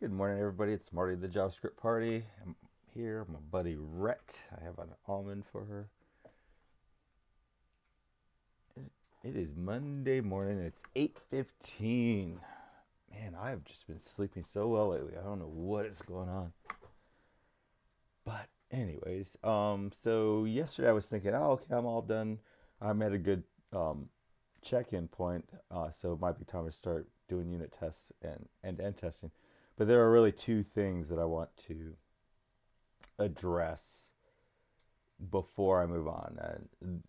Good morning, everybody. It's Marty, the JavaScript party. I'm here. My buddy Rhett. I have an almond for her. It is Monday morning. It's 8:15. Man, I have just been sleeping so well lately. I don't know what is going on. But anyways, so yesterday I was thinking, oh, okay, I'm all done. I'm at a good check-in point, so it might be time to start doing unit tests and end-to-end testing. But there are really two things that I want to address before I move on. And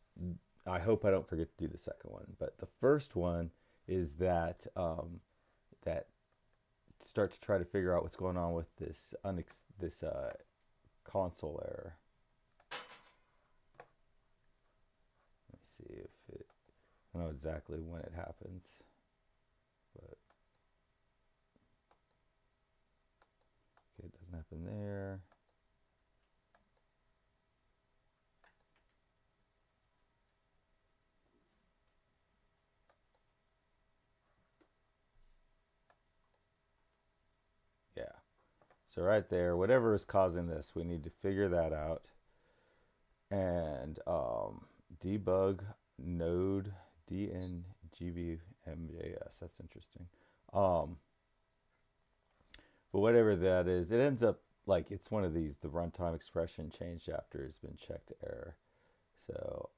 I hope I don't forget to do the second one. But the first one is that start to try to figure out what's going on with this console error. Let me see if it. I don't know exactly when it happens, but okay, it doesn't happen there. Yeah. So right there, whatever is causing this, we need to figure that out and debug node dngvmjs. That's interesting. Um, but whatever that is, it ends up like it's one of these. The runtime expression changed after it's been checked to error. So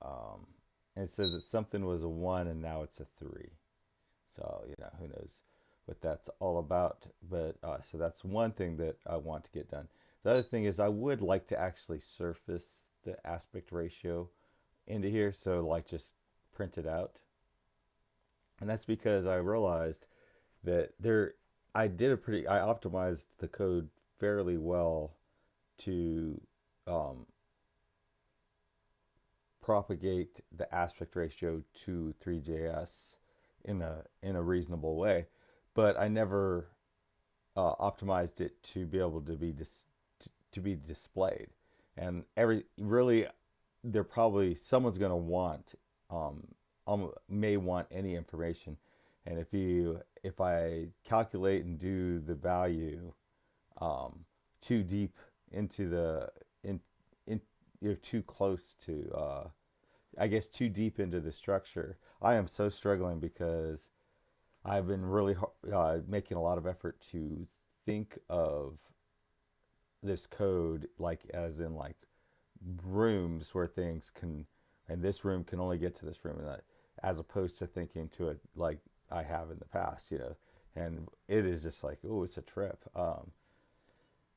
and it says that something was a one and now it's a three. So who knows what that's all about. But so that's one thing that I want to get done. The other thing is I would like to actually surface the aspect ratio into here. So like just print it out. And that's because I realized that I optimized the code fairly well to um, propagate the aspect ratio to ThreeJS in a reasonable way, but I never optimized it to be able to to be displayed. And every really, there probably someone's going to want may want any information, and if I calculate and do the value um, too deep into the in you're too close to I guess too deep into the structure. I am so struggling because I've been really making a lot of effort to think of this code like as in like rooms where things can, and this room can only get to this room, and that, as opposed to thinking to it like I have in the past. And it is just like, oh, it's a trip.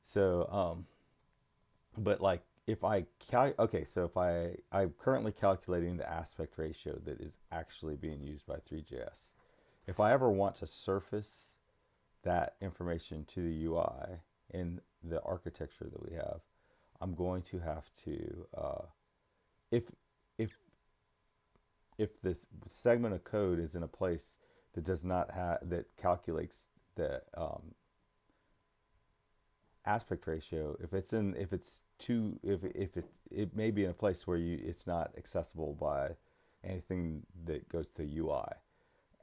So but like if okay, so if I'm currently calculating the aspect ratio that is actually being used by ThreeJS. If I ever want to surface that information to the UI in the architecture that we have, I'm going to have to if if if this segment of code is in a place that does not have that calculates the aspect ratio, if it's too if it may be in a place where it's not accessible by anything that goes to UI,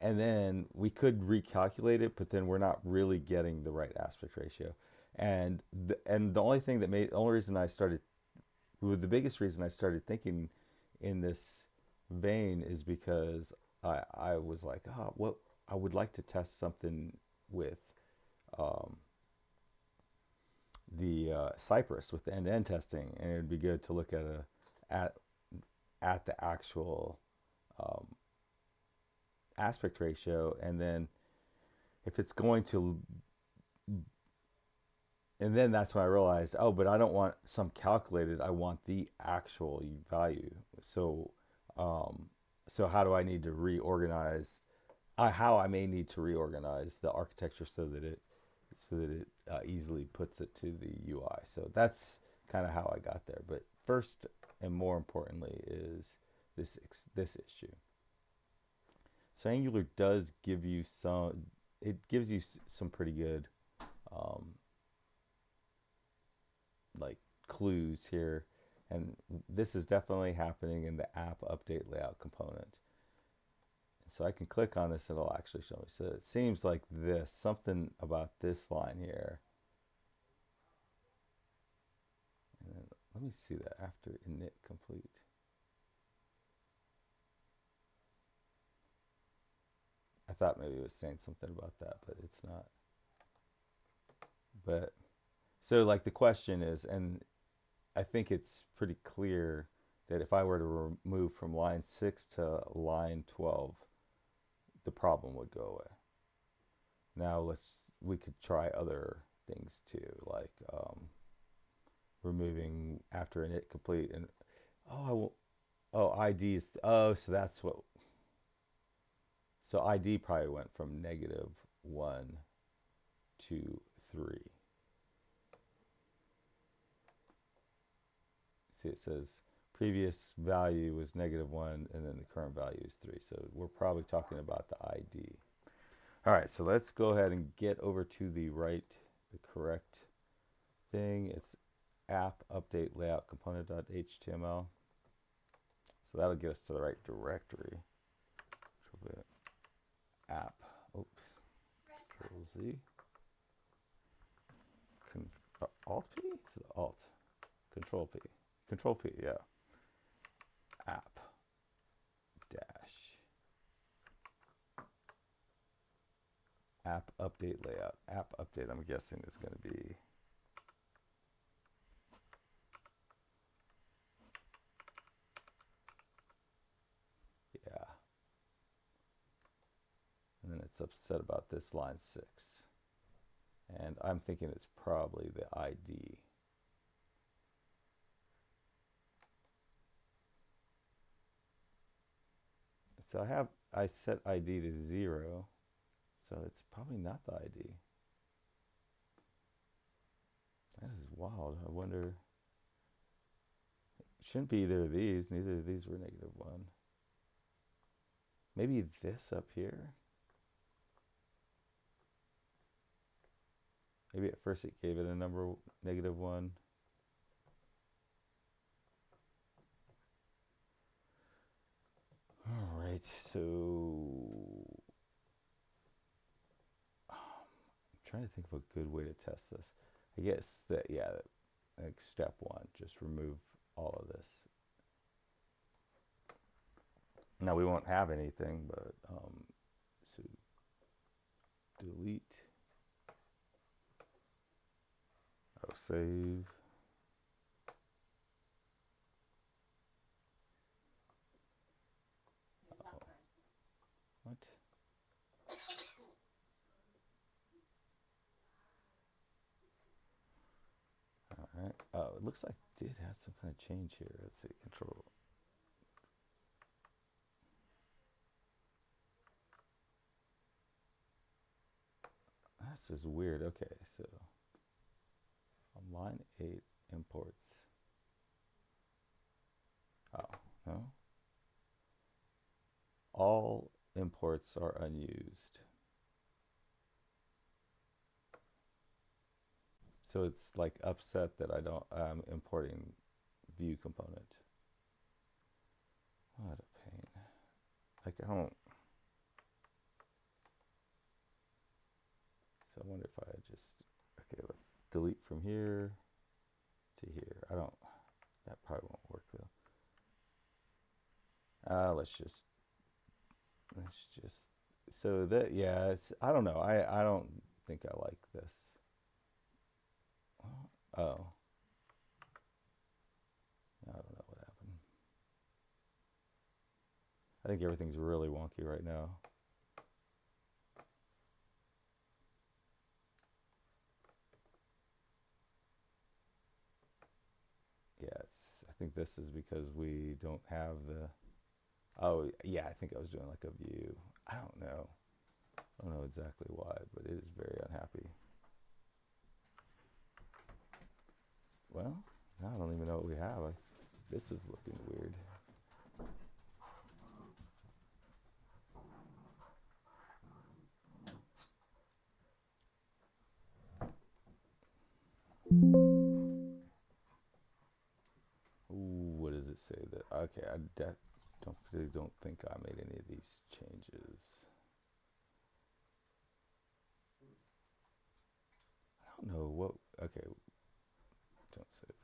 and then we could recalculate it, but then we're not really getting the right aspect ratio. And the only thing that made the only reason I started the biggest reason I started thinking in this vein is because I was like, oh, what I would like to test something with um, the Cypress with the end-to-end testing, and it'd be good to look at at the actual um, aspect ratio, and then if it's going to, and then that's when I realized, oh, but I don't want some calculated. I want the actual value. So, um, so how do I need to reorganize? How I may need to reorganize the architecture so that it easily puts it to the UI. So that's kind of how I got there. But first and more importantly is this issue. So Angular does give you some pretty good um, like clues here, and this is definitely happening in the app update layout component. So I can click on this, it'll actually show me. So it seems like this, something about this line here. And then let me see that after init complete. I thought maybe it was saying something about that, but it's not. But so like the question is, and I think it's pretty clear that if I were to remove from line 6 to line 12, the problem would go away. Now we could try other things too, like removing after init complete and IDs. Oh, so that's what. So ID probably went from -1 to 3. See, it says previous value was -1 and then the current value is 3. So we're probably talking about the ID. All right, so let's go ahead and get over to the correct thing. It's app update layout component.html. So that'll get us to the right directory. App, oops, Control Z. Alt P? Is it Alt? Control P. Control P, yeah. App dash app update layout. App update, I'm guessing is going to be and then it's upset about this line 6. And I'm thinking it's probably the ID. So I set ID to 0, so it's probably not the ID. That is wild. I wonder, it shouldn't be either of these. Neither of these were -1. Maybe this up here. Maybe at first it gave it a number -1. All right, so I'm trying to think of a good way to test this. I guess that, yeah, like step 1, just remove all of this. Now we won't have anything, but so delete. Oh, save. Oh. What? All right. Oh, it looks like it did have some kind of change here. Let's see. Control. This is weird. Okay, so on line 8, imports. Oh, no. All imports are unused. So it's like upset that I'm importing view component. What a pain. Like I don't. So I wonder if I just, okay, let's delete from here to here. That probably won't work though. So that, yeah, I don't know. I don't think I like this. Oh. I don't know what happened. I think everything's really wonky right now. Yeah, I think this is because we don't have the, oh yeah, I think I was doing like a view. I don't know. I don't know exactly why, but it is very unhappy. Well, now I don't even know what we have. This is looking weird. Ooh, what does it say? That okay, I don't think I made any of these changes. I don't know what. Okay, don't save.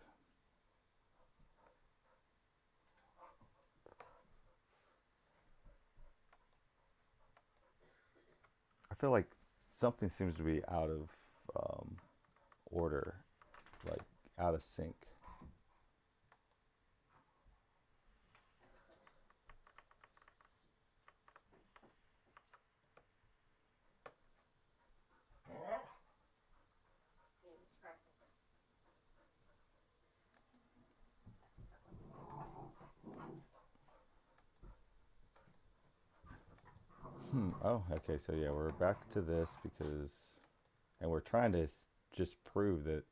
I feel like something seems to be out of order, like out of sync. Oh, okay. So yeah, we're back to this because, and we're trying to just prove that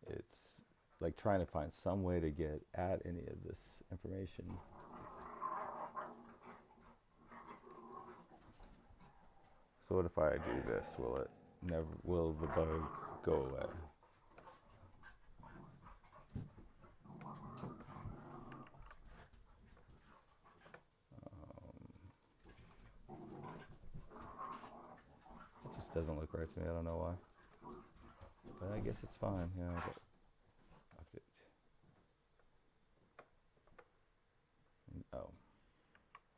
it's like trying to find some way to get at any of this information. So what if I do this? Will it never? Will the bug go away? It just doesn't look right to me. I don't know why, but I guess it's fine. Yeah. But update. Oh,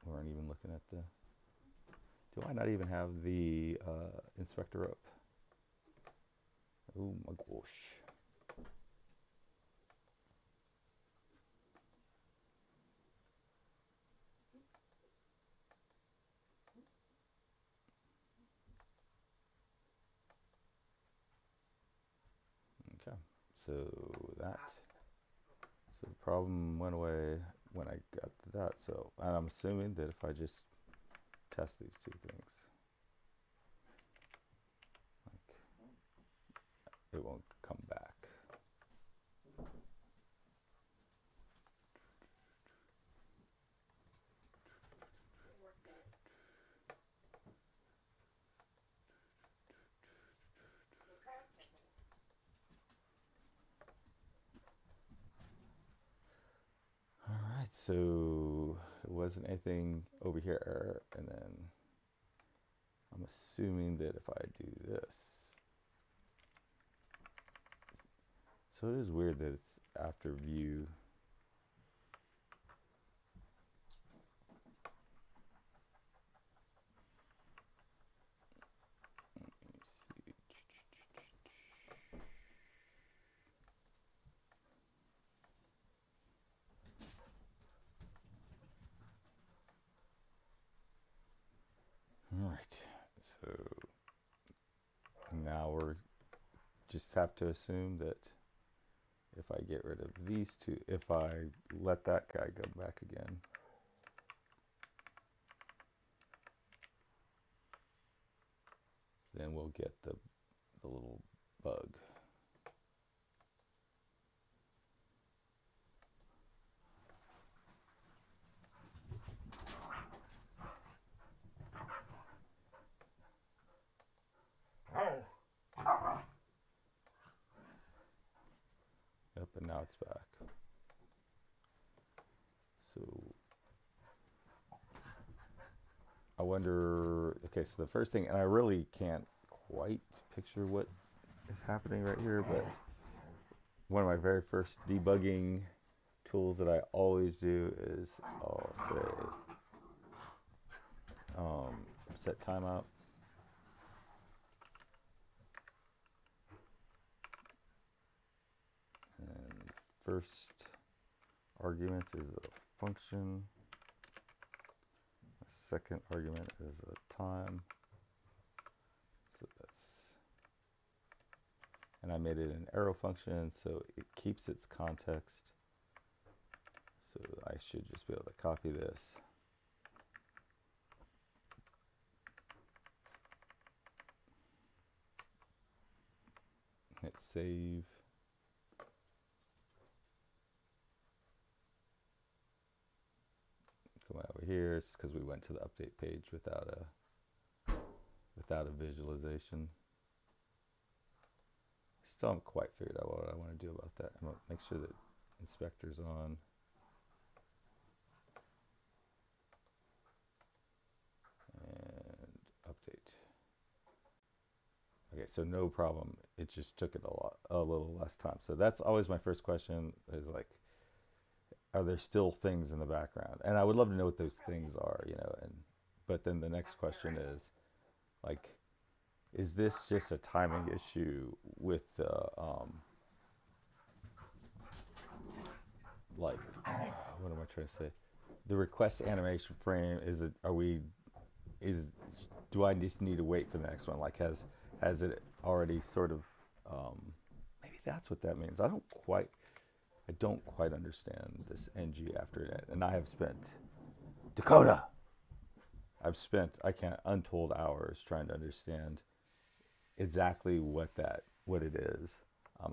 we weren't even looking at the. Do I not even have the inspector up? Oh my gosh. Okay, so that. So the problem went away when I got that. So, and I'm assuming that if I just test these two things, like, it won't come back. All right, so it wasn't anything over here, and then I'm assuming that if I do this, so it is weird that it's after view. Let me see. All right, so now we're just have to assume that if I get rid of these two, if I let that guy go back again, then we'll get the little bug. Yep, and now it's back. So I wonder, okay, so the first thing, and I really can't quite picture what is happening right here, but one of my very first debugging tools that I always do is I'll say set timeout. And first argument is a function. The second argument is a time. So that's, and I made it an arrow function, so it keeps its context. So I should just be able to copy this. Hit save. Come over here. It's because we went to the update page without a visualization. Still haven't quite figured out what I want to do about that. I'm gonna make sure that inspector's on. Okay, so no problem. It just took it a little less time. So that's always my first question is like, are there still things in the background? And I would love to know what those things are, and but then the next question is like, is this just a timing issue with the like what am I trying to say? The request animation frame is it are we is do I just need to wait for the next one? Like has it already sort of maybe that's what that means. I don't quite understand this NG after it. And I have spent Dakota. I've spent I can't untold hours trying to understand exactly what it is.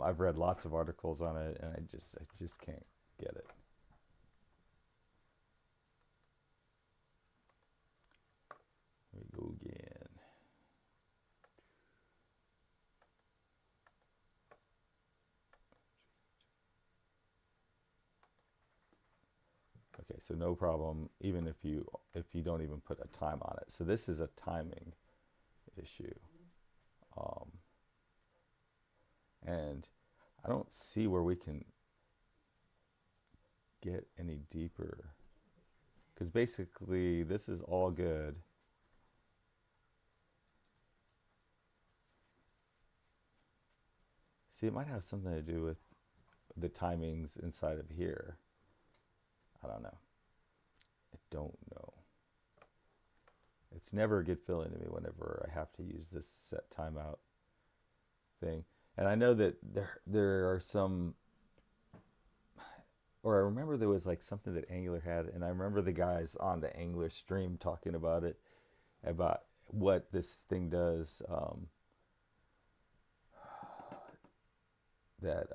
I've read lots of articles on it, and I just can't get it. Here we go again. Okay, so no problem, even if you don't even put a time on it. So this is a timing issue, um, and I don't see where we can get any deeper because basically this is all good. See, it might have something to do with the timings inside of here. I don't know. I don't know. It's never a good feeling to me whenever I have to use this set timeout thing. And I know that there are some, or I remember there was like something that Angular had, and I remember the guys on the Angular stream talking about what this thing does. That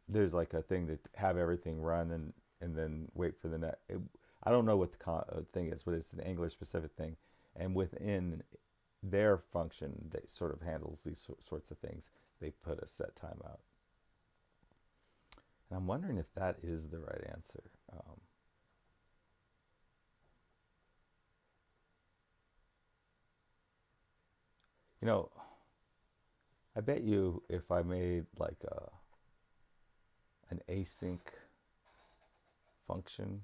there's like a thing to have everything run and then wait for the net. I don't know what the thing is, but it's an Angular specific thing, and within their function that sort of handles these sorts of things, they put a set timeout. And I'm wondering if that is the right answer. You know, I bet you if I made like an async function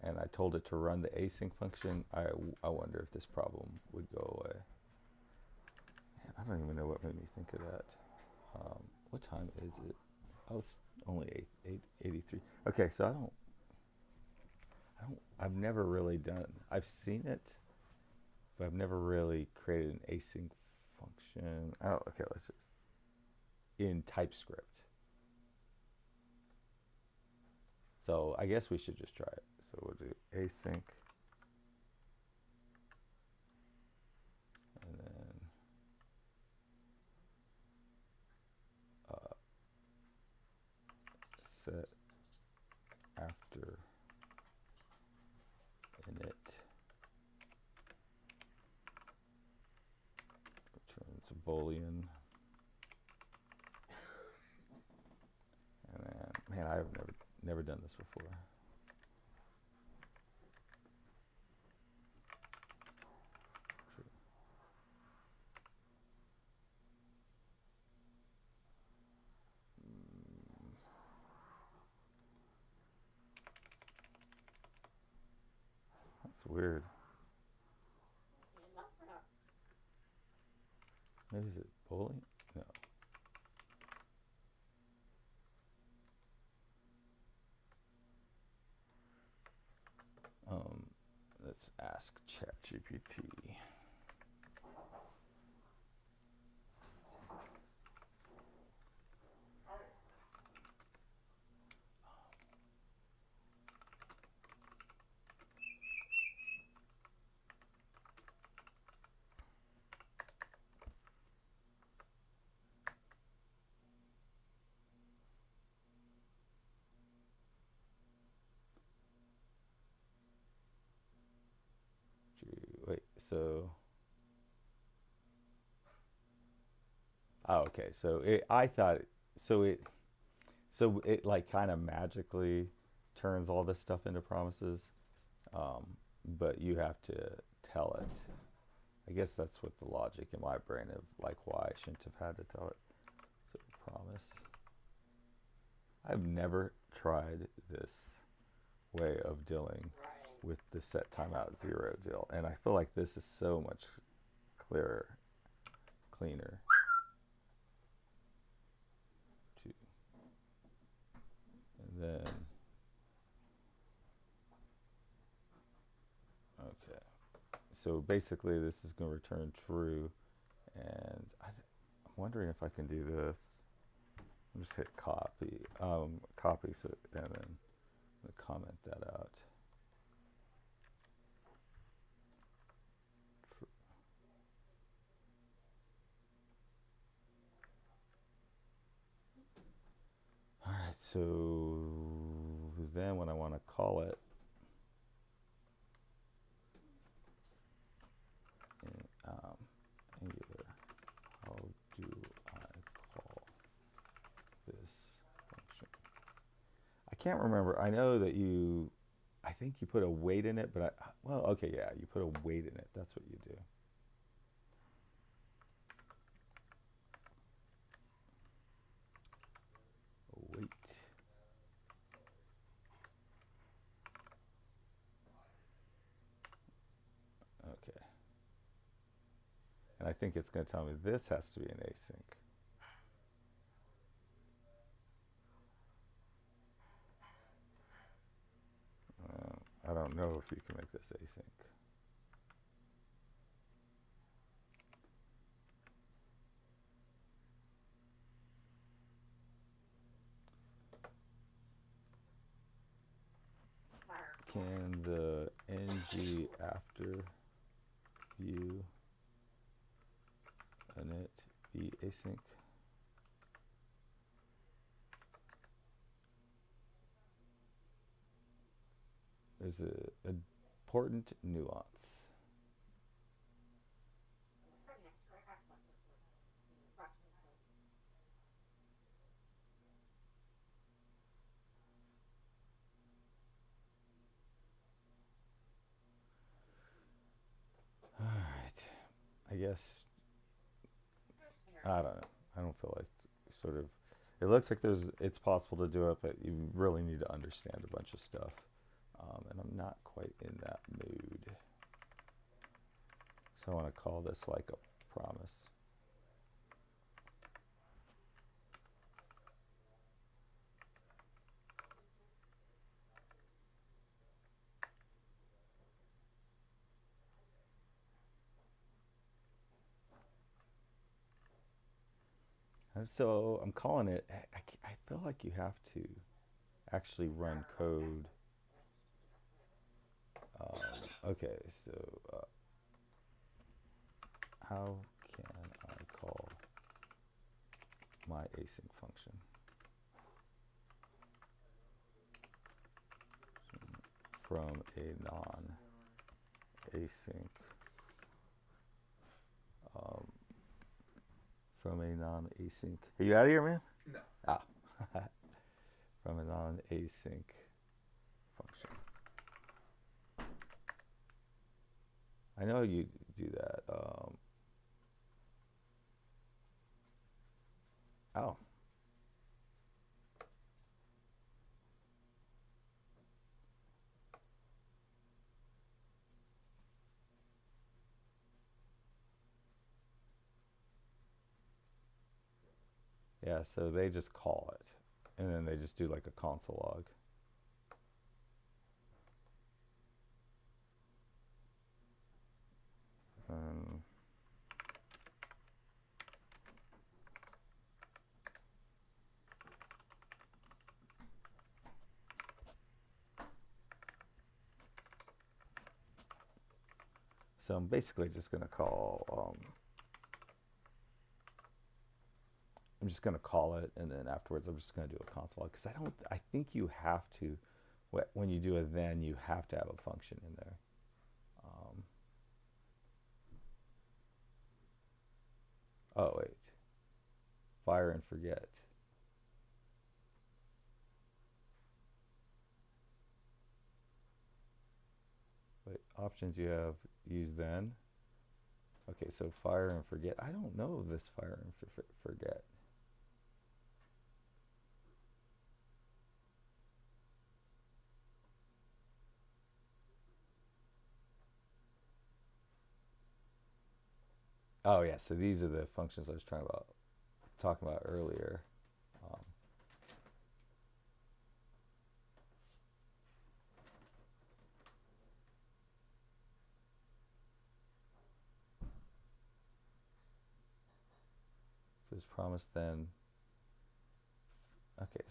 and I told it to run the async function, I wonder if this problem would go away. Man, I don't even know what made me think of that. What time is it? Oh, it's only 8:83. Okay, so I've never really done. I've seen it, but I've never really created an async function. Oh, okay. Let's just in TypeScript. So I guess we should just try it. So we'll do async, and then set after init returns a boolean. And then, man, I've never done this before. That's weird. Maybe is it bowling? No. Let's ask ChatGPT. Wait, so oh, okay. I thought so it like kind of magically turns all this stuff into promises, but you have to tell it. I guess that's what the logic in my brain of like why I shouldn't have had to tell it. So promise. I've never tried this way of dealing with the set timeout 0 deal, and I feel like this is so much clearer, cleaner. Two, and then okay. So basically, this is going to return true, and I'm wondering if I can do this. I'll just hit copy, copy, so and then comment that out. All right, so then when I want to call it, Angular, how do I call this function? I can't remember. I know that I think you put a weight in it, but well, okay, yeah, you put a weight in it. That's what you do. A weight. Okay. And I think it's going to tell me this has to be an async. I don't know if you can make this async. Can the ng after view init be async? There's an important nuance. All right. I guess I don't know. I don't feel like sort of. It looks like it's possible to do it, but you really need to understand a bunch of stuff, and I'm not quite in that mood. So I want to call this like a promise. And so I'm calling it. I feel like you have to actually run code. Okay, so how can I call my async function from a non-async from a non-async. Are you out of here, man? No. Ah, from a non-async function. I know you do that. Oh, yeah. So they just call it, and then they just do like a console log. Um, so I'm basically just going to call. I'm just going to call it, and then afterwards I'm just going to do a console log because I think you have to. When you do a then, you have to have a function in there. Oh wait, fire and forget. Wait, options you have use then. Okay, so fire and forget. I don't know this fire and forget. Oh yeah, so these are the functions I was trying about talking about earlier. Um, so it's promised then. Okay,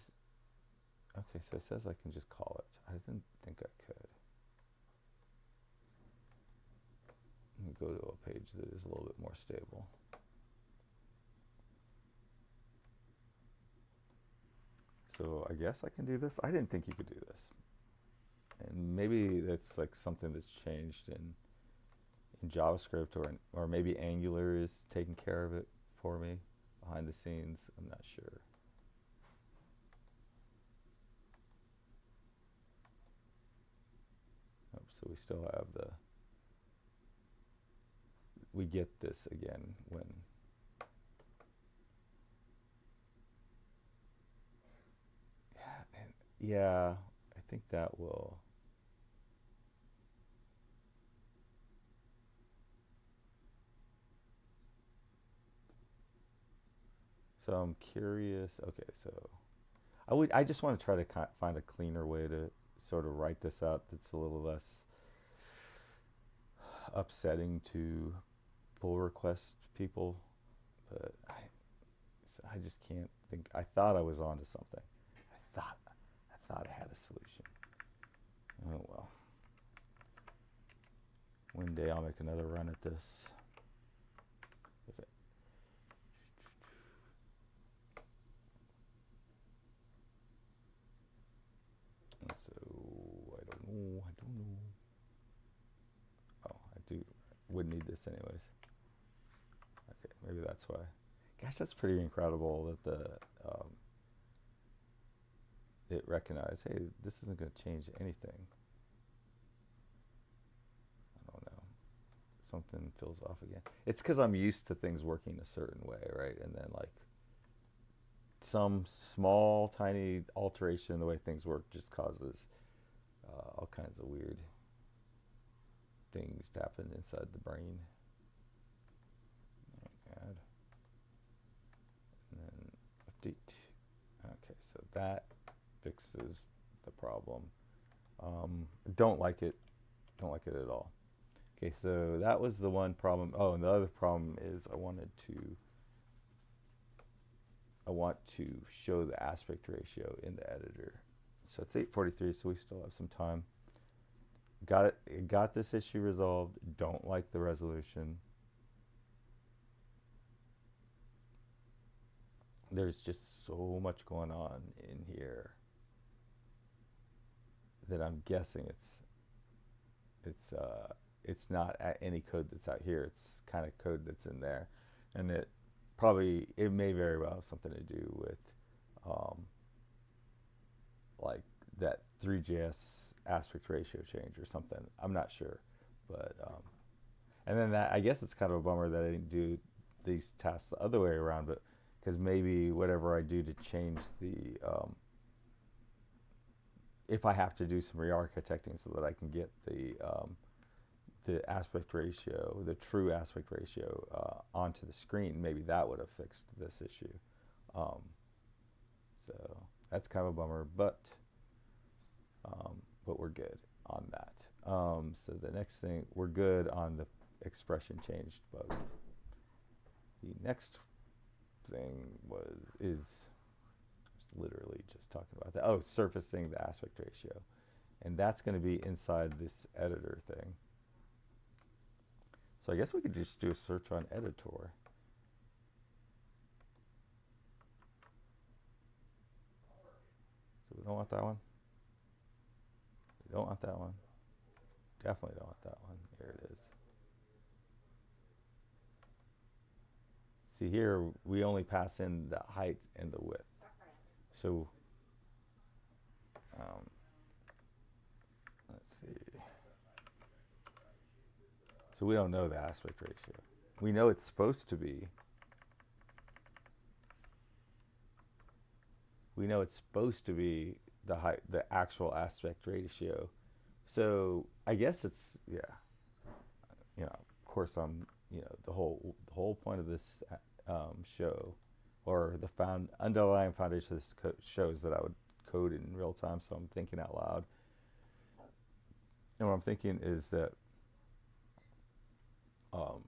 okay, so it says I can just call it. I didn't think I could. Let me go to a page that is a little bit more stable. So I guess I can do this. I didn't think you could do this. And maybe that's like something that's changed in JavaScript, or maybe Angular is taking care of it for me behind the scenes. I'm not sure. Oh, so we still have we get this again when, yeah, I think that will. So I'm curious. Okay, so I just want to try to find a cleaner way to sort of write this out that's a little less upsetting to pull request people, but I just can't think. I thought I was onto something. I thought I had a solution. Oh well. One day I'll make another run at this. If it, so I don't know. I don't know. Oh, I do. Would need this anyways. Okay, maybe that's why. Gosh, that's pretty incredible that the it recognized. Hey, this isn't going to change anything. I don't know. Something feels off again. It's because I'm used to things working a certain way, right? And then like some small, tiny alteration in the way things work just causes all kinds of weird things to happen inside the brain. Add and then update. Okay, so that fixes the problem. Don't like it. Don't like it at all. Okay, so that was the one problem. Oh, and the other problem is I want to show the aspect ratio in the editor. So it's 8:43, so we still have some time. Got it. Got this issue resolved. Don't like the resolution. There's just so much going on in here that I'm guessing it's not any code that's out here. It's kind of code that's in there, and it may very well have something to do with um, like that ThreeJS aspect ratio change or something. I'm not sure, but and then that I guess it's kind of a bummer that I didn't do these tasks the other way around, but because maybe whatever I do to change if I have to do some re-architecting so that I can get the aspect ratio, the true aspect ratio, onto the screen, maybe that would have fixed this issue. Um, so that's kind of a bummer, but we're good on that. So the next thing, we're good on the expression changed bug. The next thing is literally just talking about that. Oh, surfacing the aspect ratio, and that's going to be inside this editor thing. So I guess we could just do a search on editor. So we don't want that one. We don't want that one. Definitely don't want that one. Here it is. See here, we only pass in the height and the width. So um, let's see. So we don't know the aspect ratio. we know it's supposed to be. We know it's supposed to be the actual aspect ratio. So I guess it's, yeah, of course I'm, the whole point of this show, or the underlying foundation of this show is that I would code in real time. So I'm thinking out loud, and what I'm thinking is that um,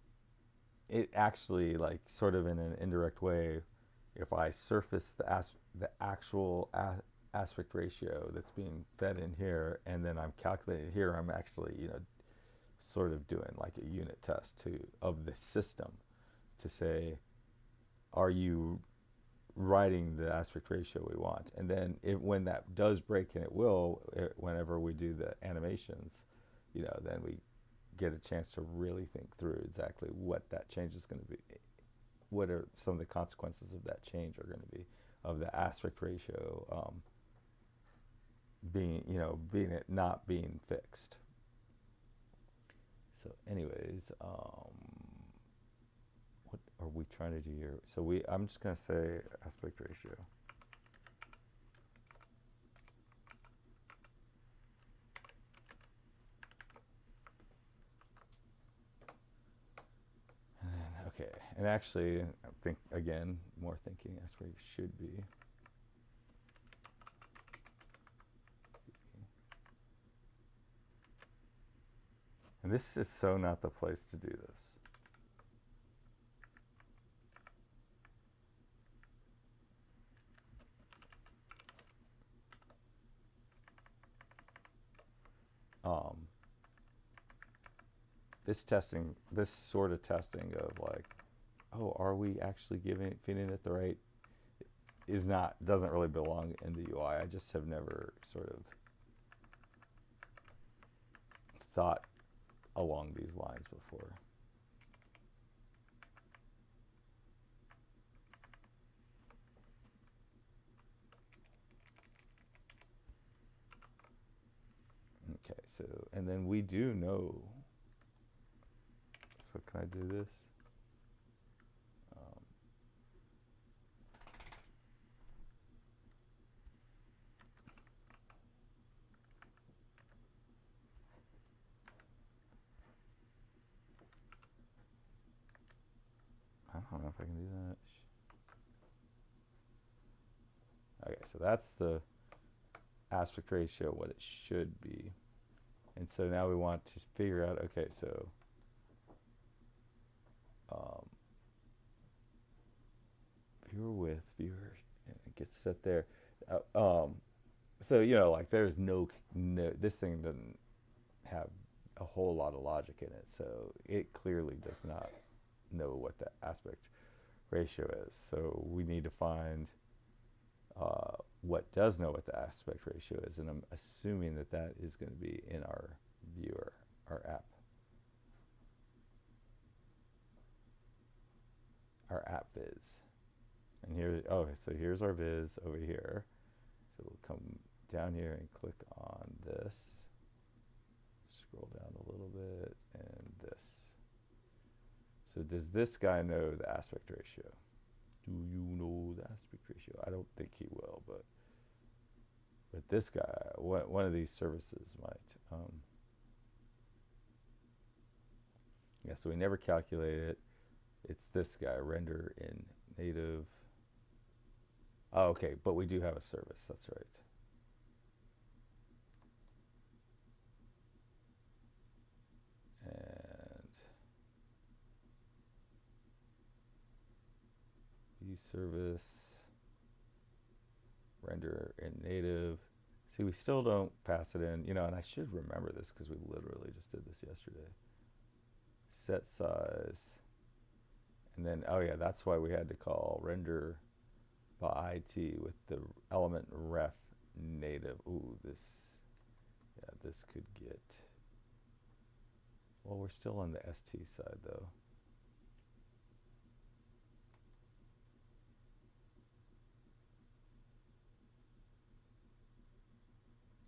it actually, like, sort of in an indirect way, if I surface the actual aspect ratio that's being fed in here, and then I'm calculating here, I'm actually, sort of doing like a unit test of the system to say, are you writing the aspect ratio we want? And then when that does break, and it will, whenever we do the animations, then we get a chance to really think through exactly what that change is going to be. What are some of the consequences of that change are going to be, of the aspect ratio being it not being fixed. So, anyways, what are we trying to do here? So I'm just going to say aspect ratio. Okay, and actually, I think, again, more thinking, aspect ratio should be. And this is so not the place to do this. Um, this sort of testing of, like, oh, are we actually feeding it the right, doesn't really belong in the UI. I just have never sort of thought along these lines before. Okay, so, and then we do know. So can I do this? I don't know if I can do that. Okay, so that's the aspect ratio, what it should be. And so now we want to figure out, okay, so viewer width, viewer, and it gets set there. So, like, there's this thing doesn't have a whole lot of logic in it. So it clearly does not know what the aspect ratio is. So we need to find what does know what the aspect ratio is, and I'm assuming that that is going to be in our viewer, our app viz. And here, so here's our viz over here. So we'll come down here and click on this, scroll down a little bit, and this. So does this guy know the aspect ratio? Do you know the aspect ratio? I don't think he will, but this guy, one of these services might. Yeah, so we never calculate it. It's this guy, render in native. Oh, okay, but we do have a service, that's right. And use service, render in native. See, we still don't pass it in, and I should remember this because we literally just did this yesterday. Set size. And then, oh yeah, that's why we had to call render by IT with the element ref native. Ooh, this could get, well, we're still on the ST side though.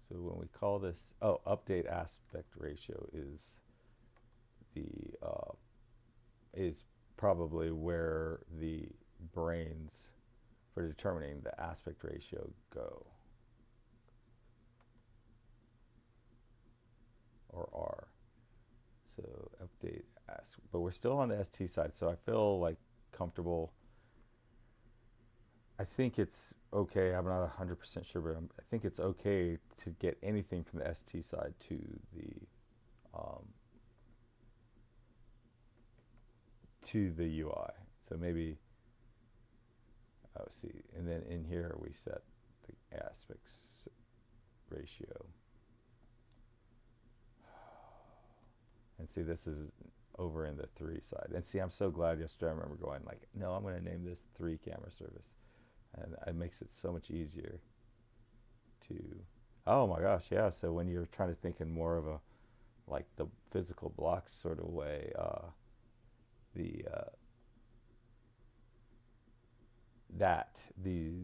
So when we call this, update aspect ratio is the is probably where the brains for determining the aspect ratio go, or are. So update ask, but we're still on the ST side, so I feel like comfortable. I think it's okay. I'm not 100% sure, but I think it's okay to get anything from the ST side um, to the UI. So maybe, oh, see, and then in here we set the aspects ratio. And see, this is over in the 3 side. And see, I'm so glad yesterday I remember going like, no, I'm going to name this 3 camera service. And it makes it so much easier to, oh my gosh, yeah. So when you're trying to think in more of a, like the physical blocks sort of way, the,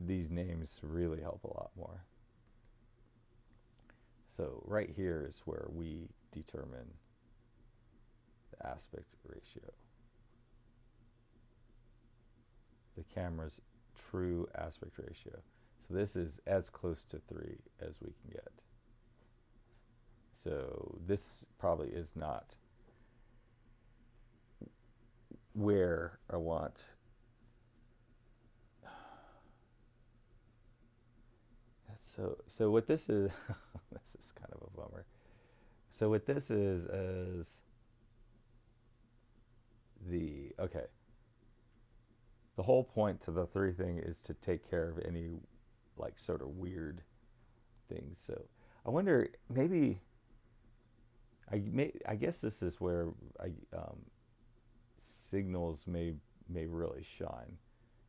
these names really help a lot more. So right here is where we determine the aspect ratio. The camera's true aspect ratio. So this is as close to 3 as we can get. So this probably is not where I want. So what this is, this is kind of a bummer. So what this is the, okay, the whole point to the 3 thing is to take care of any like sort of weird things. So I wonder, maybe I guess this is where signals may really shine,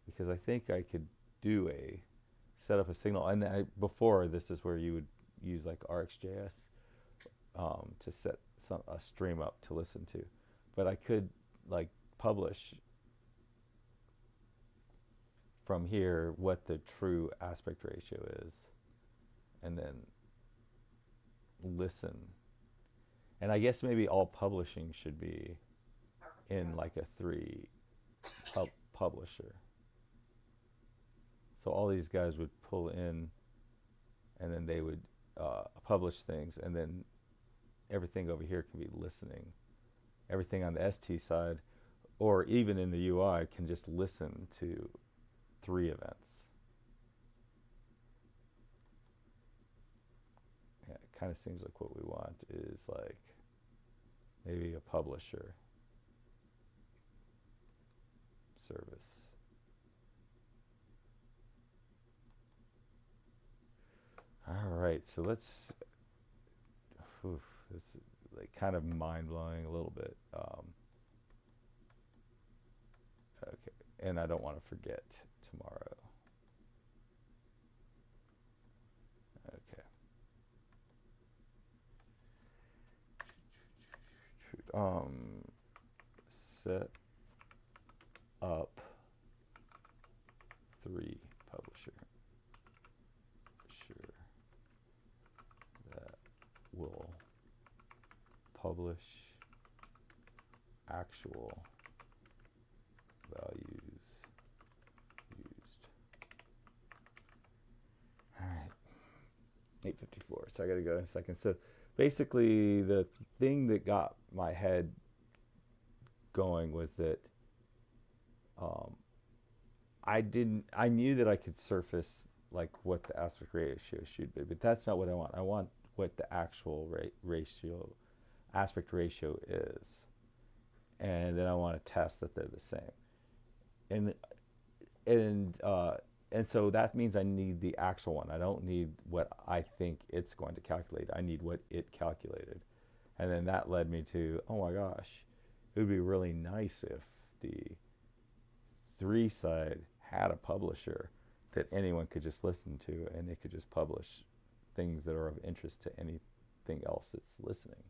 because I think I could do a set up a signal, and before this is where you would use like RxJS to set a stream up to listen to, but I could like publish from here what the true aspect ratio is, and then listen. And I guess maybe all publishing should be in like a 3 publisher. So all these guys would pull in, and then they would publish things, and then everything over here can be listening. Everything on the ST side, or even in the UI, can just listen to 3 events. Yeah, it kind of seems like what we want is like maybe a publisher service. All right, so let's. This is like kind of mind blowing a little bit. Okay, and I don't want to forget tomorrow. Okay. Set up 3 publisher. Sure. That will publish actual values used. All right. 8:54. So I got to go in a second. So basically, the thing that got my head going was that I knew that I could surface like what the aspect ratio should be, but that's not what I want. I want what the actual aspect ratio is, and then I want to test that they're the same. And and uh, and so that means I need the actual one. I don't need what I think it's going to calculate. I need what it calculated. And then that led me to, oh my gosh, it would be really nice if the 3 side had a publisher that anyone could just listen to, and it could just publish things that are of interest to anything else that's listening.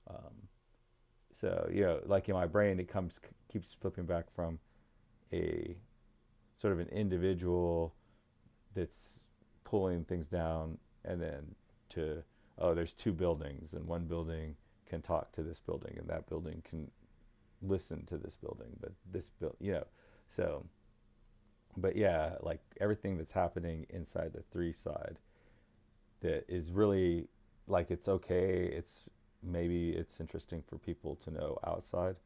Um, so like in my brain, it keeps flipping back from a sort of an individual that's pulling things down, and then to, oh, there's 2 buildings, and one building can talk to this building, and that building can listen to this building, but this build, so, but yeah, like everything that's happening inside the three side that is really like it's okay. It's maybe it's interesting for people to know outside,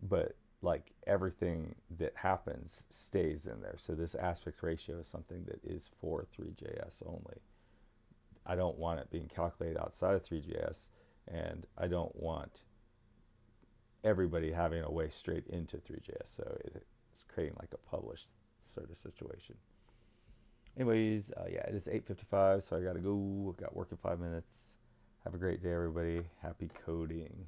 but like everything that happens stays in there. So this aspect ratio is something that is for ThreeJS only. I don't want it being calculated outside of ThreeJS, and I don't want everybody having a way straight into ThreeJS. So it's creating like a published sort of situation. Anyways, yeah, it is 8:55, so I gotta go. Got work in 5 minutes. Have a great day, everybody. Happy coding.